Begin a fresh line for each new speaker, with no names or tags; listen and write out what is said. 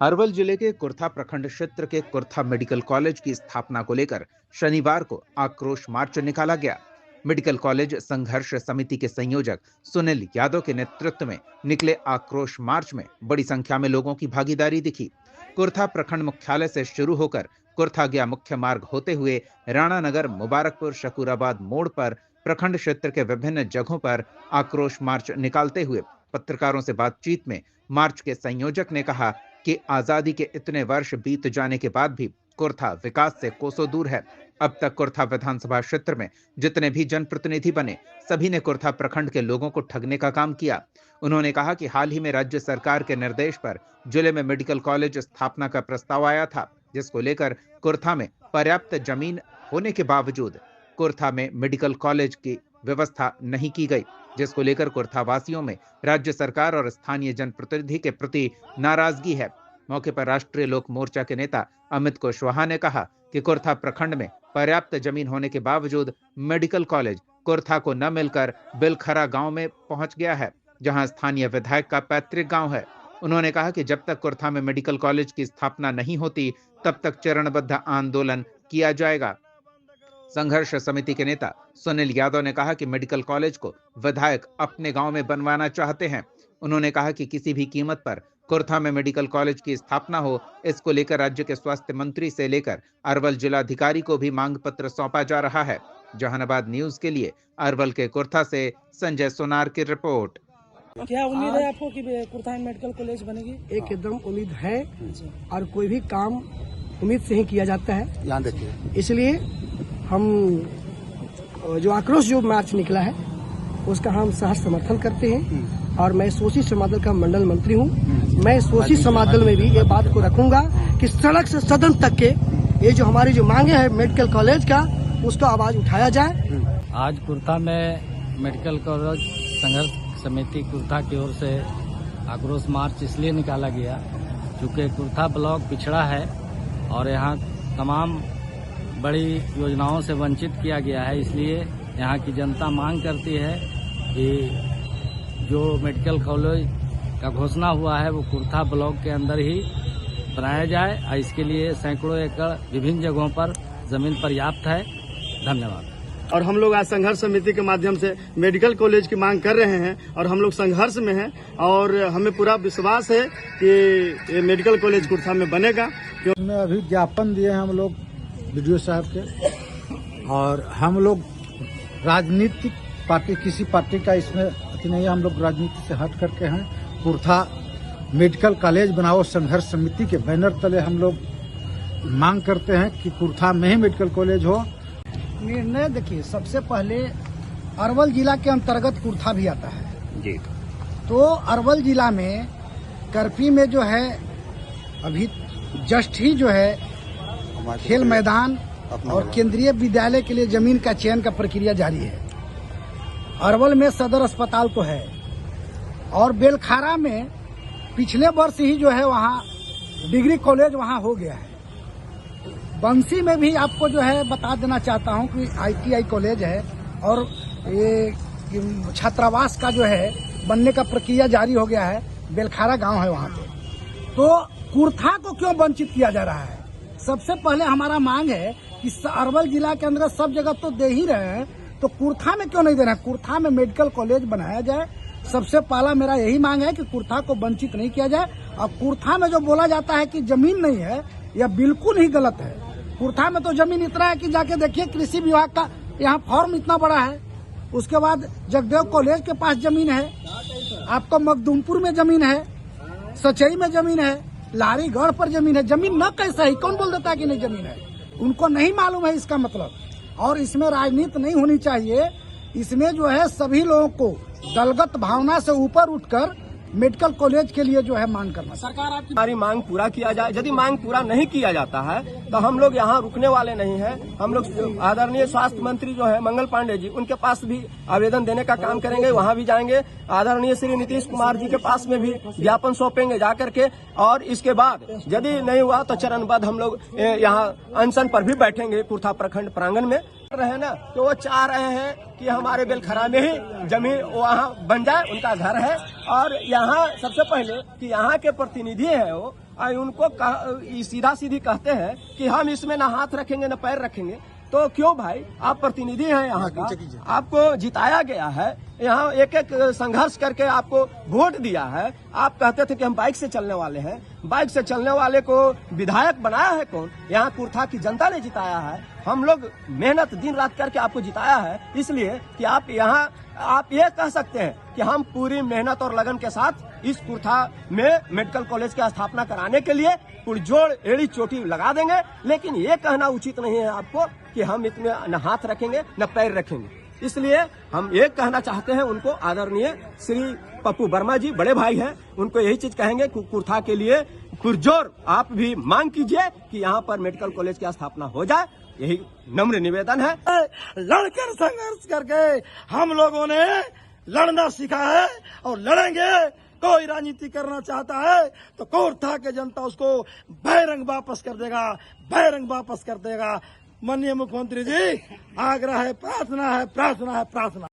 अरवल जिले के कुर्था प्रखंड क्षेत्र के कुर्था मेडिकल कॉलेज की स्थापना को लेकर शनिवार को आक्रोश मार्च निकाला गया। मेडिकल कॉलेज संघर्ष समिति के संयोजक सुनील यादव के नेतृत्व में निकले आक्रोश मार्च में बड़ी संख्या में लोगों की भागीदारी दिखी। कुर्था प्रखंड मुख्यालय से शुरू होकर कुर्था गया मुख्य मार्ग होते हुए राणा नगर, मुबारकपुर, शकूराबाद मोड़ पर प्रखंड क्षेत्र के विभिन्न जगहों पर आक्रोश मार्च निकालते हुए पत्रकारों से बातचीत में मार्च के संयोजक ने कहा कि आजादी के इतने वर्ष बीत जाने के बाद भी कुर्था विकास से कोसों दूर है। अब तक कुर्था विधानसभा क्षेत्र में जितने भी जनप्रतिनिधि बने, सभी ने कुर्था प्रखंड के लोगों को ठगने का काम किया। उन्होंने कहा कि हाल ही में राज्य सरकार के निर्देश पर जिले में मेडिकल कॉलेज स्थापना का प्रस्ताव आया था, जिसको लेकर कुर्था में पर्याप्त जमीन होने के बावजूद कुर्था में मेडिकल कॉलेज की व्यवस्था नहीं की गई, जिसको लेकर कुर्था वासियों में राज्य सरकार और स्थानीय जनप्रतिनिधि के प्रति नाराजगी है। मौके पर राष्ट्रीय लोक मोर्चा के नेता अमित कुशवाहा ने कहा कि कुर्था प्रखंड में पर्याप्त जमीन होने के बावजूद मेडिकल कॉलेज कुर्था को न मिलकर बिलखरा गांव में पहुंच गया है, जहां स्थानीय विधायक का पैतृक गांव है। उन्होंने कहा कि जब तक कुर्था में मेडिकल कॉलेज की स्थापना नहीं होती, तब तक चरणबद्ध आंदोलन किया जाएगा। संघर्ष समिति के नेता सुनील यादव ने कहा कि मेडिकल कॉलेज को विधायक अपने गांव में बनवाना चाहते हैं। उन्होंने कहा कि किसी भी कीमत पर कुर्था में मेडिकल कॉलेज की स्थापना हो, इसको लेकर राज्य के स्वास्थ्य मंत्री से लेकर अरवल जिलाधिकारी को भी मांग पत्र सौंपा जा रहा है। जहानाबाद न्यूज के लिए अरवल के कुर्था से संजय सोनार की रिपोर्ट।
क्या उम्मीद है आपको कि कुर्था में मेडिकल कॉलेज बनेगी?
एकदम उम्मीद है, और कोई भी काम उम्मीद से ही किया जाता है।
यहाँ देखिए,
इसलिए हम जो आक्रोश जो मार्च निकला है उसका हम सहर्ष समर्थन करते हैं, और मैं सोशी समादल का मंडल मंत्री हूँ। मैं सोशी समादल में भी ये बात को रखूंगा कि सड़क से सदन तक के ये जो हमारी जो मांगे है मेडिकल कॉलेज का, उसका आवाज उठाया जाए।
आज कुर्था में मेडिकल कॉलेज संघर्ष समिति कुर्था की ओर से आक्रोश मार्च इसलिए निकाला गया क्योंकि कुर्था ब्लॉक पिछड़ा है और यहाँ तमाम बड़ी योजनाओं से वंचित किया गया है। इसलिए यहाँ की जनता मांग करती है कि जो मेडिकल कॉलेज का घोषणा हुआ है वो कुर्था ब्लॉक के अंदर ही बनाया जाए, और इसके लिए सैकड़ों एकड़ विभिन्न जगहों पर जमीन पर्याप्त है। धन्यवाद।
और हम लोग आज संघर्ष समिति के माध्यम से मेडिकल कॉलेज की मांग कर रहे हैं, और हम लोग संघर्ष में हैं, और हमें पूरा विश्वास है कि ये मेडिकल कॉलेज कुर्था में बनेगा।
इसमें अभी ज्ञापन दिए हैं हम लोग बीडीओ साहब के, और हम लोग राजनीतिक पार्टी किसी पार्टी का इसमें नहीं है, हम लोग राजनीति से हट करके हैं। कुर्था मेडिकल कॉलेज बनाओ संघर्ष समिति के बैनर तले हम लोग मांग करते हैं कि कुर्था में ही मेडिकल कॉलेज हो।
निर्णय देखिए, सबसे पहले अरवल जिला के अंतर्गत कुर्था भी आता है जी। तो अरवल जिला में करपी में जो है अभी जस्ट ही जो है खेल मैदान और केंद्रीय विद्यालय के लिए जमीन का चयन का प्रक्रिया जारी है। अरवल में सदर अस्पताल तो है, और बेलखारा में पिछले वर्ष ही जो है वहाँ डिग्री कॉलेज वहाँ हो गया है। बंसी में भी आपको जो है बता देना चाहता हूँ कि ITI कॉलेज है, और ये छात्रावास का जो है बनने का प्रक्रिया जारी हो गया है। बेलखारा गांव है वहाँ पे। तो कुर्था को क्यों वंचित किया जा रहा है? सबसे पहले हमारा मांग है कि अरवल जिला के अंदर सब जगह तो दे ही रहे हैं, तो कुर्था में क्यों नहीं दे रहे हैं? कुर्था में मेडिकल कॉलेज बनाया जाए। सबसे पहला मेरा यही मांग है कि कुर्था को वंचित नहीं किया जाए। और कुर्था में जो बोला जाता है कि जमीन नहीं है, यह बिल्कुल ही गलत है। कुर्था में तो जमीन इतना है कि जाके देखिए, कृषि विभाग का यहाँ फॉर्म इतना बड़ा है। उसके बाद जगदेव कॉलेज के पास जमीन है, आपको मखदूमपुर में जमीन है, सचई में जमीन है, लारीगढ़ पर जमीन है। जमीन न कैसा है, कौन बोल देता है कि नहीं जमीन है? उनको नहीं मालूम है इसका मतलब। और इसमें राजनीति नहीं होनी चाहिए। इसमें जो है सभी लोगों को दलगत भावना से ऊपर उठकर मेडिकल कॉलेज के लिए जो है मांग करना।
सरकार आपकी हमारी मांग पूरा किया जाए। यदि मांग पूरा नहीं किया जाता है तो हम लोग यहाँ रुकने वाले नहीं हैं। हम लोग आदरणीय स्वास्थ्य मंत्री जो है मंगल पांडे जी, उनके पास भी आवेदन देने का काम करेंगे, वहाँ भी जाएंगे। आदरणीय श्री नीतीश कुमार जी के पास में भी ज्ञापन सौंपेंगे जा करके, और इसके बाद यदि नहीं हुआ तो चरणबद्ध हम लोग यहाँ अनशन पर भी बैठेंगे कुर्था प्रखंड प्रांगण में। रहे ना, तो वो चाह रहे हैं कि हमारे बेलखरा में ही जमीन वहाँ बन जाए, उनका घर है। और यहाँ सबसे पहले कि यहाँ के प्रतिनिधि हैं उनको सीधा सीधी कहते हैं कि हम इसमें न हाथ रखेंगे न पैर रखेंगे, तो क्यों भाई, आप प्रतिनिधि हैं यहाँ का, आपको जिताया गया है, यहाँ एक एक संघर्ष करके आपको वोट दिया है। आप कहते थे कि हम बाइक से चलने वाले हैं, बाइक से चलने वाले को विधायक बनाया है कौन? यहाँ कुर्था की जनता ने जिताया है। हम लोग मेहनत दिन रात करके आपको जिताया है, इसलिए कि आप यहाँ आप ये कह सकते हैं कि हम पूरी मेहनत और लगन के साथ इस कुर्था में मेडिकल कॉलेज की स्थापना कराने के लिए पुरजोर एड़ी चोटी लगा देंगे। लेकिन ये कहना उचित नहीं है आपको कि हम इसमें न हाथ रखेंगे न पैर रखेंगे। इसलिए हम ये कहना चाहते हैं उनको, आदरणीय श्री पप्पू वर्मा जी बड़े भाई हैं, उनको यही चीज कहेंगे कि कुर्था के लिए पुरजोर आप भी मांग कीजिए कि यहाँ पर मेडिकल कॉलेज की स्थापना हो जाए। यही नम्र निवेदन है।
लड़कर संघर्ष करके हम लोगों ने लड़ना सीखा है और लड़ेंगे। कोई राजनीति करना चाहता है तो कुर्था के जनता उसको बहिरंग वापस कर देगा, बहिरंग वापस कर देगा। माननीय मुख्यमंत्री जी, आग्रह है, प्रार्थना है, प्रार्थना है, प्रार्थना।